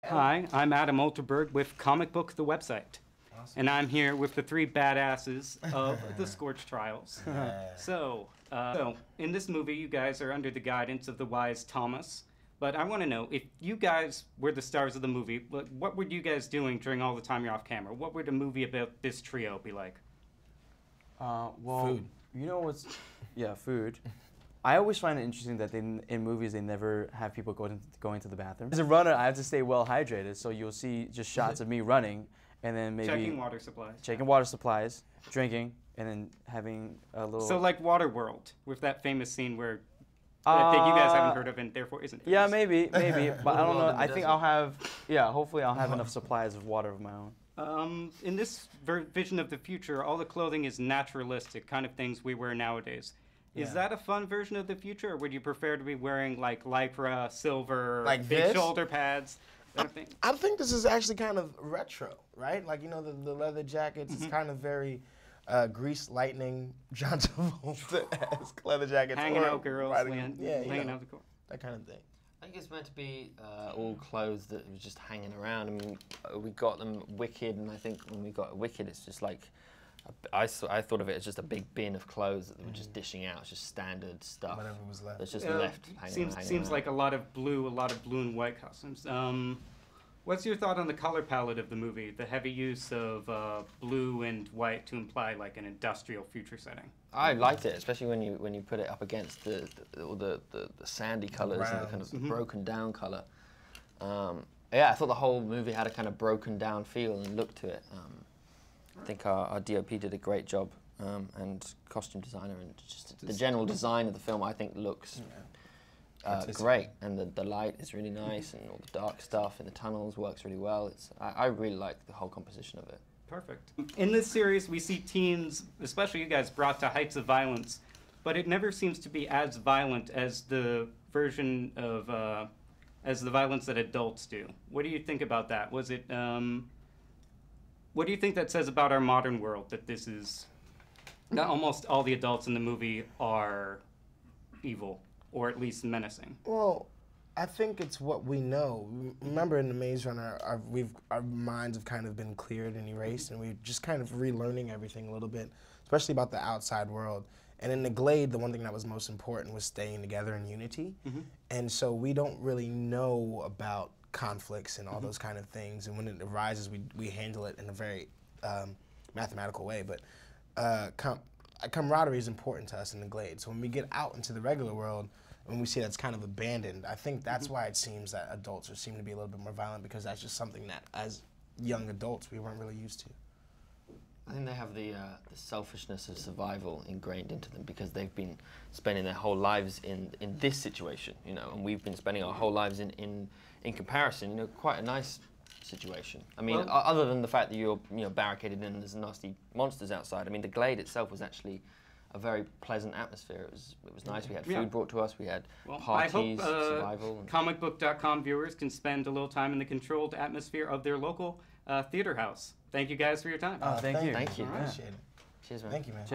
Hi, I'm Adam Alterberg with Comic Book, the website. Awesome. And I'm here with the three badasses of the Scorch Trials. So, in this movie, you guys are under the guidance of the wise Thomas. But I want to know, if you guys were the stars of the movie, what were you guys doing during all the time you're off camera? What would a movie about this trio be like? Well, food. You know what's... Yeah, food. I always find it interesting that in movies they never have people going to the bathroom. As a runner, I have to stay well hydrated, so you'll see just shots of me running, and then maybe... Checking water supplies. Checking water supplies, drinking, and then having a little... So like Waterworld, with that famous scene where... I think you guys haven't heard of and therefore isn't famous. Yeah, maybe, but I don't know. I think I'll have, hopefully I'll have enough supplies of water of my own. In this vision of the future, all the clothing is naturalistic, kind of things we wear nowadays. Is that a fun version of the future, or would you prefer to be wearing like lycra, silver, like big this? shoulder pads? I think this is actually kind of retro, right? Like, you know, the leather jackets, it's kind of very Grease Lightning, John Travolta-esque leather jackets. Hanging out girls, laying out the court. That kind of thing. I think it's meant to be all clothes that were just hanging around. I mean, we got them Wicked, and I think when we got Wicked, it's just like, I thought of it as just a big bin of clothes that they were just dishing out. It's just standard stuff. Whatever was left. That's just left hanging Seems like a lot of blue and white costumes. What's your thought on the color palette of the movie? The heavy use of blue and white to imply like an industrial future setting. I liked it, especially when you put it up against the sandy colors and the kind of broken down color. Yeah, I thought the whole movie had a kind of broken down feel and look to it. I think our DOP did a great job, and costume designer, and just the general design of the film I think looks great, and the light is really nice, and all the dark stuff in the tunnels works really well. I really like the whole composition of it. Perfect. In this series, we see teens, especially you guys, brought to heights of violence, but it never seems to be as violent as the version of as the violence that adults do. What do you think about that? Was it? What do you think that says about our modern world, that this is, that almost all the adults in the movie are evil, or at least menacing? Well, I think it's what we know. Remember, in the Maze Runner, our minds have kind of been cleared and erased, and we're just kind of relearning everything a little bit, especially about the outside world. And in the Glade, the one thing that was most important was staying together in unity. And so we don't really know about conflicts and all those kind of things, and when it arises, we handle it in a very mathematical way. But camaraderie is important to us in the Glade. So when we get out into the regular world, when we see that's kind of abandoned, I think that's why it seems that adults seem to be a little bit more violent, because that's just something that, as young adults, we weren't really used to. I think they have the selfishness of survival ingrained into them, because they've been spending their whole lives in this situation, you know, and we've been spending our whole lives in comparison, you know, quite a nice situation. I mean, well, other than the fact that you're barricaded in and there's nasty monsters outside. I mean, the Glade itself was actually a very pleasant atmosphere. It was nice. We had food brought to us. We had parties, survival. Comicbook.com viewers can spend a little time in the controlled atmosphere of their local theater house. Thank you guys for your time. Thank you. Thank you. Appreciate it. Cheers, man. Thank you, man. Cheers.